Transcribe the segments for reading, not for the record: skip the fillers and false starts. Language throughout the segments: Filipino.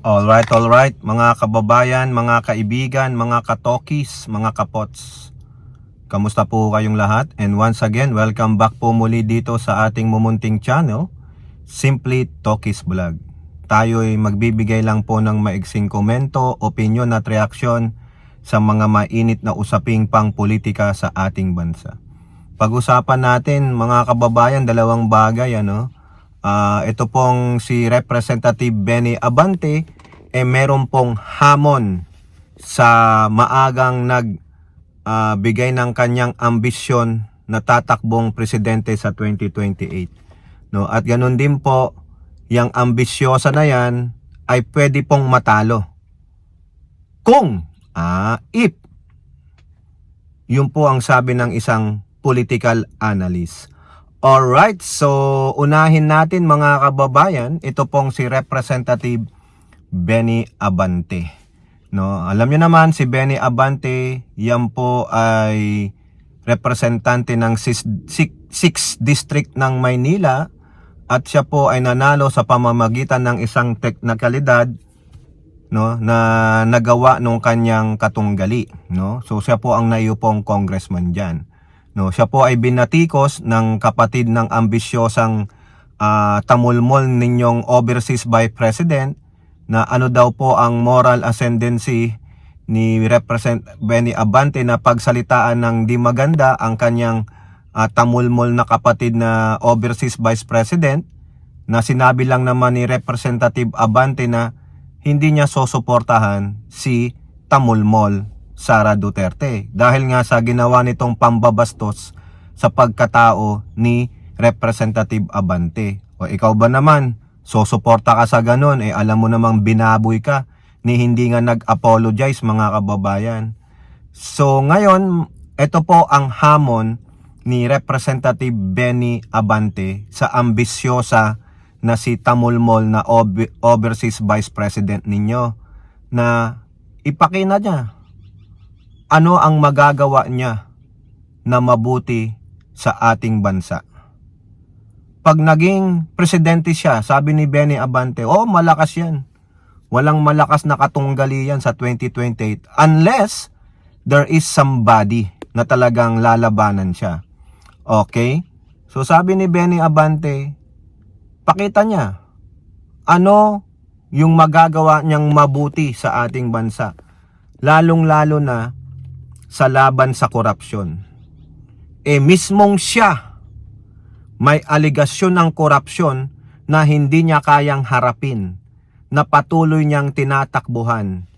Alright, mga kababayan, mga kaibigan, mga katokis, mga kapots. Kamusta po kayong lahat? And once again, welcome back po muli dito sa ating mumunting channel, Simply Tokis Vlog. Tayo ay magbibigay lang po ng maiksing komento, opinion at reaksyon sa mga mainit na usaping pang politika sa ating bansa. Pag-usapan natin mga kababayan, dalawang bagay ito pong si Representative Benny Abante meron pong hamon sa maagang bigay ng kanyang ambisyon na tatakbong presidente sa 2028. No? At ganun din po, yung ambisyosa na yan ay pwede pong matalo. Kung, if. Yun po ang sabi ng isang political analyst. Alright, so unahin natin mga kababayan, ito pong si Representative Benny Abante. No, alam niyo naman si Benny Abante, yan po ay representante ng 6th District ng Maynila at siya po ay nanalo sa pamamagitan ng isang teknikalidad na nagawa nung kanyang katunggali. No? So siya po ang naiupong congressman diyan. No, siya po ay binatikos ng kapatid ng ambisyosang tamulmol ninyong overseas vice president na ano daw po ang moral ascendancy ni Benny Abante na pagsalitaan ng di maganda ang kanyang tamulmol na kapatid na overseas vice president, na sinabi lang naman ni Representative Abante na hindi niya susuportahan si tamulmol Sara Duterte dahil nga sa ginawa nitong pambabastos sa pagkatao ni Representative Abante. O ikaw ba naman, susuporta ka sa ganun, alam mo namang binaboy ka ni hindi nga nag-apologize mga kababayan. So ngayon, ito po ang hamon ni Representative Benny Abante sa ambisyosa na si tamulmol na overseas vice president ninyo, na ipakita niya ano ang magagawa niya na mabuti sa ating bansa. Pag naging presidente siya, sabi ni Benny Abante, malakas yan. Walang malakas na katunggali yan sa 2028 unless there is somebody na talagang lalabanan siya. Okay? So sabi ni Benny Abante, pakita niya ano yung magagawa niyang mabuti sa ating bansa. Lalong-lalo na sa laban sa korupsyon. Mismong siya may aligasyon ng korupsyon na hindi niya kayang harapin, na patuloy niyang tinatakbuhan.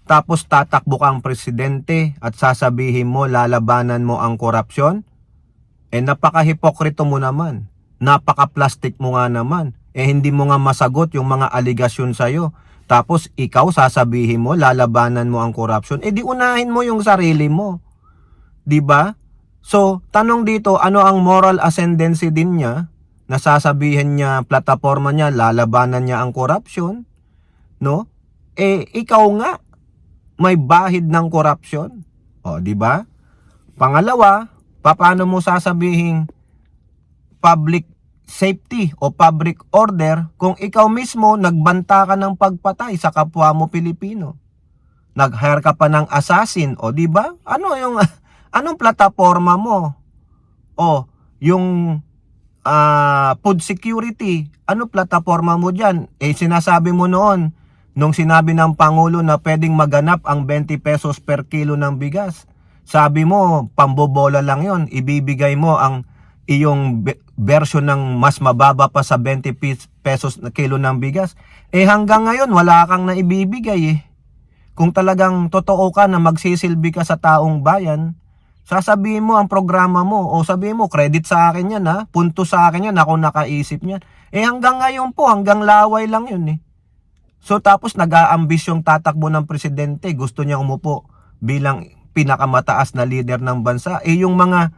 Tapos tatakbo kang presidente at sasabihin mo lalabanan mo ang korupsyon? Napaka-hipokrito mo naman. Napaka-plastic mo nga naman. Hindi mo nga masagot yung mga aligasyon sa'yo. Tapos ikaw sasabihin mo lalabanan mo ang korupsyon, di unahin mo yung sarili mo. 'Di ba? So, tanong dito, ano ang moral ascendancy din niya na sasabihin niya, plataforma niya lalabanan niya ang korupsyon, no? Ikaw nga may bahid ng korupsyon. 'Di ba? Pangalawa, paano mo sasabihin public safety o public order kung ikaw mismo nagbanta ka ng pagpatay sa kapwa mo Pilipino? Nag-hire ka pa ng assassin, di ba? Anong plataforma mo? Yung food security, ano plataforma mo diyan? Sinasabi mo noon nung sinabi ng Pangulo na pwedeng maganap ang 20 pesos per kilo ng bigas. Sabi mo, pambobola lang 'yon, ibibigay mo ang iyong version ng mas mababa pa sa 20 pesos na kilo ng bigas. Hanggang ngayon, wala kang naibibigay Kung talagang totoo ka na magsisilbi ka sa taong bayan, sasabihin mo ang programa mo, o sabihin mo, credit sa akin yan punto sa akin yan, ako nakaisip niyan. Hanggang ngayon po, hanggang laway lang yun So tapos nag-aambisyong tatakbo ng presidente, gusto niya umupo bilang pinakamataas na leader ng bansa. Yung mga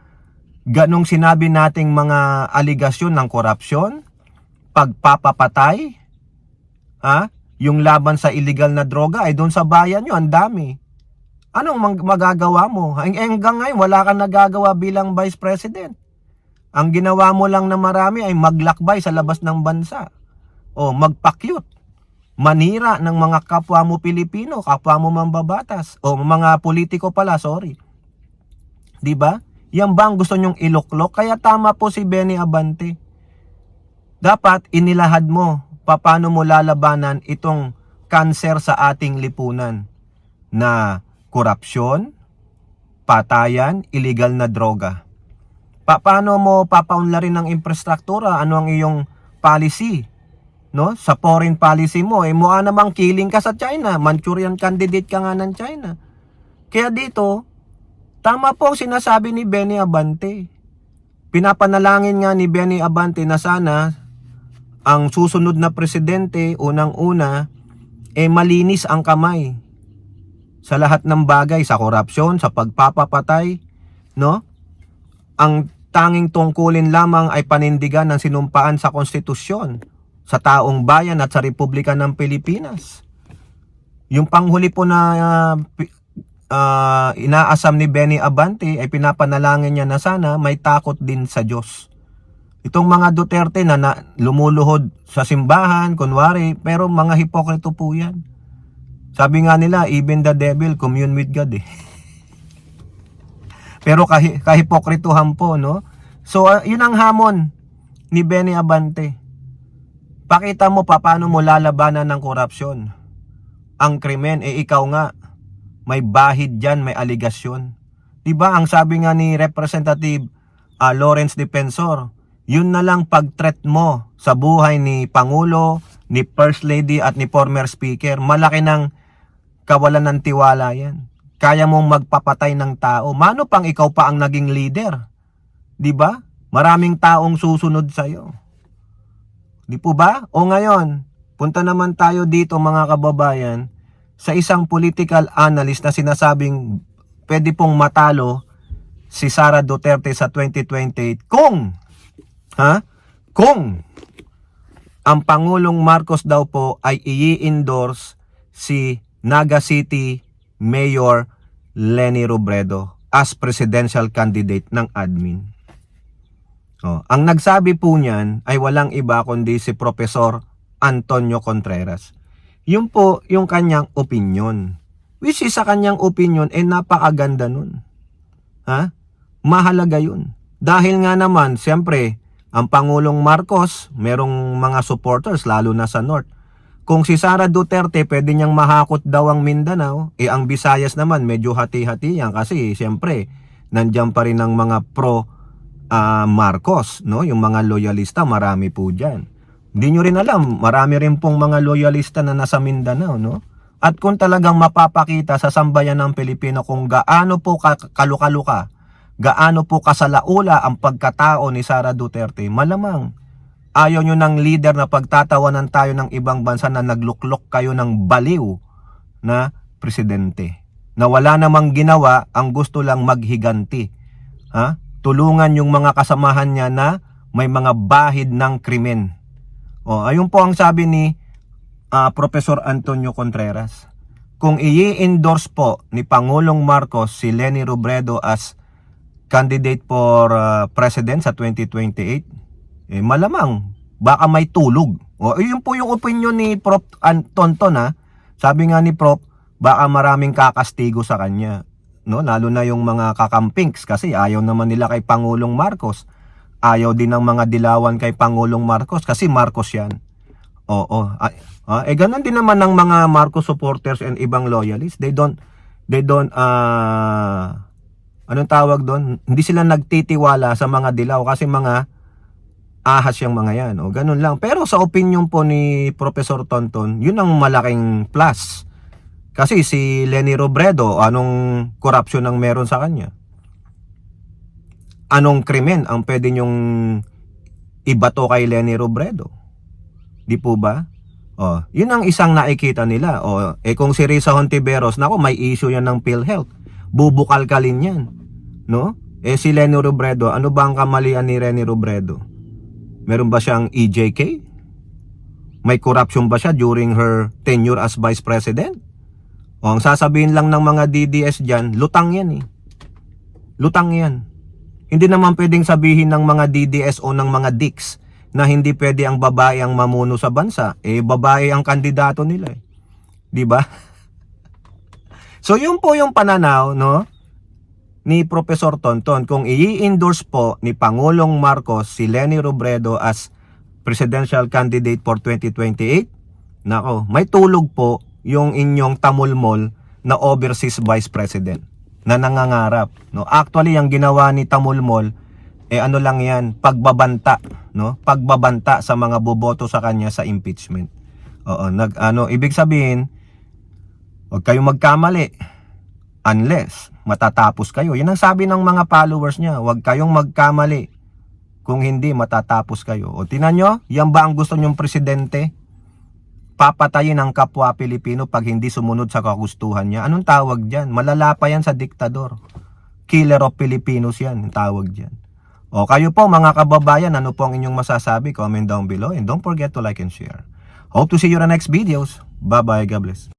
ganong sinabi nating mga aligasyon ng korupsyon, pagpapapatay, yung laban sa illegal na droga, doon sa bayan nyo, ang dami. Anong magagawa mo? Hanggang ngayon, wala kang nagagawa bilang vice president. Ang ginawa mo lang na marami ay maglakbay sa labas ng bansa. O magpakyut. manira ng mga kapwa mo Pilipino, kapwa mo mambabatas, o mga politiko pala, sorry. 'Di ba? Yan ba ang gusto nyong iluklok? Kaya tama po si Benny Abante. Dapat inilahad mo paano mo lalabanan itong kanser sa ating lipunan na korupsyon, patayan, illegal na droga. Paano mo papaunlarin ng infrastruktura? Ano ang iyong policy? No? Sa foreign policy mo, mukha namang killing ka sa China. Manchurian candidate ka nga ng China. Kaya dito, tama po ang sinasabi ni Benny Abante. Pinapanalangin nga ni Benny Abante na sana ang susunod na presidente, unang-una, malinis ang kamay sa lahat ng bagay, sa korupsyon, sa pagpapapatay, no? Ang tanging tungkulin lamang ay panindigan ng sinumpaan sa konstitusyon sa taong bayan at sa Republika ng Pilipinas. Yung panghuli po na inaasam ni Benny Abante ay pinapanalangin niya na sana may takot din sa Diyos. Itong mga Duterte na lumuluhod sa simbahan, kunwari, pero mga hipokrito po yan. Sabi nga nila, even the devil commune with God eh. Pero kahipokrituhan po, no? So, yun ang hamon ni Benny Abante. Pakita mo paano mo lalabanan ng korupsyon. Ang krimen, ikaw nga, may bahid dyan, may aligasyon. Diba, ang sabi nga ni Representative Lawrence Defensor, yun na lang pag-threat mo sa buhay ni Pangulo, ni First Lady at ni former Speaker. Malaki ng kawalan ng tiwala yan. Kaya mong magpapatay ng tao. Mano pang ikaw pa ang naging leader? Diba? Maraming taong susunod sa'yo. Di po ba? O ngayon, punta naman tayo dito mga kababayan sa isang political analyst na sinasabing pwede pong matalo si Sara Duterte sa 2028 kung ang Pangulong Marcos daw po ay i-endorse si Naga City Mayor Leni Robredo as presidential candidate ng admin. Ang nagsabi po niyan ay walang iba kundi si Professor Antonio Contreras. Yun po yung kanyang opinion. Which is sa kanyang opinion napakaganda nun. Mahalaga yun. Dahil nga naman, siyempre, ang Pangulong Marcos, merong mga supporters, lalo na sa North. Kung si Sara Duterte, pwede niyang mahakot daw ang Mindanao, ang Visayas naman, medyo hati-hati yan. Kasi, siyempre, nandiyan pa rin ang mga pro-Marcos, no? Yung mga loyalista, marami po dyan. Hindi nyo rin alam, marami rin pong mga loyalista na nasa Mindanao, no? At kung talagang mapapakita sa sambayan ng Pilipino kung gaano po kalukaluka, gaano po kasalaula ang pagkatao ni Sara Duterte, malamang ayaw nyo ng leader na pagtatawanan tayo ng ibang bansa na nagluklok kayo ng baliw na presidente. Na wala namang ginawa, ang gusto lang maghiganti. Tulungan yung mga kasamahan niya na may mga bahid ng krimen. Ayun po ang sabi ni Professor Antonio Contreras. Kung i-endorse po ni Pangulong Marcos si Leni Robredo as candidate for president sa 2028, malamang baka may tulog. Yun po yung opinion ni Prof. Tonton. Sabi nga ni Prof, baka maraming kakastigo sa kanya. No? Lalo na yung mga kakampings kasi ayaw naman nila kay Pangulong Marcos. Ayaw din ng mga dilawan kay Pangulong Marcos kasi Marcos yan. Ganun din naman ng mga Marcos supporters and ibang loyalists. They don't anong tawag doon? Hindi sila nagtitiwala sa mga dilaw kasi mga ahas yung mga yan. Ganun lang. Pero sa opinion po ni Professor Tonton, yun ang malaking plus. Kasi si Leni Robredo, anong korupsyon ang meron sa kanya? Anong krimen ang pwede nyong ibato kay Leni Robredo? Di po ba? Yun ang isang nakikita nila. Kung si Risa Hontiveros, nako, may issue yan ng PhilHealth. Bubukalkalin yan. No? Si Leni Robredo, ano ba ang kamalian ni Leni Robredo? Meron ba siyang EJK? May corruption ba siya during her tenure as Vice President? Ang sasabihin lang ng mga DDS dyan, lutang yan eh. Lutang yan. Hindi naman pwedeng sabihin ng mga DDS o ng mga DICS na hindi pwede ang babae ang mamuno sa bansa. Babae ang kandidato nila. 'Di ba? So yun po yung pananaw, no, ni Professor Tonton. Kung i-endorse po ni Pangulong Marcos si Leni Robredo as presidential candidate for 2028, nako, may tulog po yung inyong tamulmol na overseas vice president na nangangarap, no. Actually, ang ginawa ni tamulmol ano lang 'yan, pagbabanta, no? Pagbabanta sa mga boboto sa kanya sa impeachment. Oo, ibig sabihin, huwag kayong magkamali unless matatapos kayo. Yan ang sabi ng mga followers niya, huwag kayong magkamali. Kung hindi, matatapos kayo. O tinan nyo, yan ba ang gusto nyong presidente? Papatayin ang kapwa Pilipino pag hindi sumunod sa kagustuhan niya. Anong tawag dyan? Malala pa yan sa diktador. Killer of Filipinos yan, ang tawag dyan. O kayo po mga kababayan, ano po ang inyong masasabi? Comment down below and don't forget to like and share. Hope to see you in the next videos. Bye bye, God bless.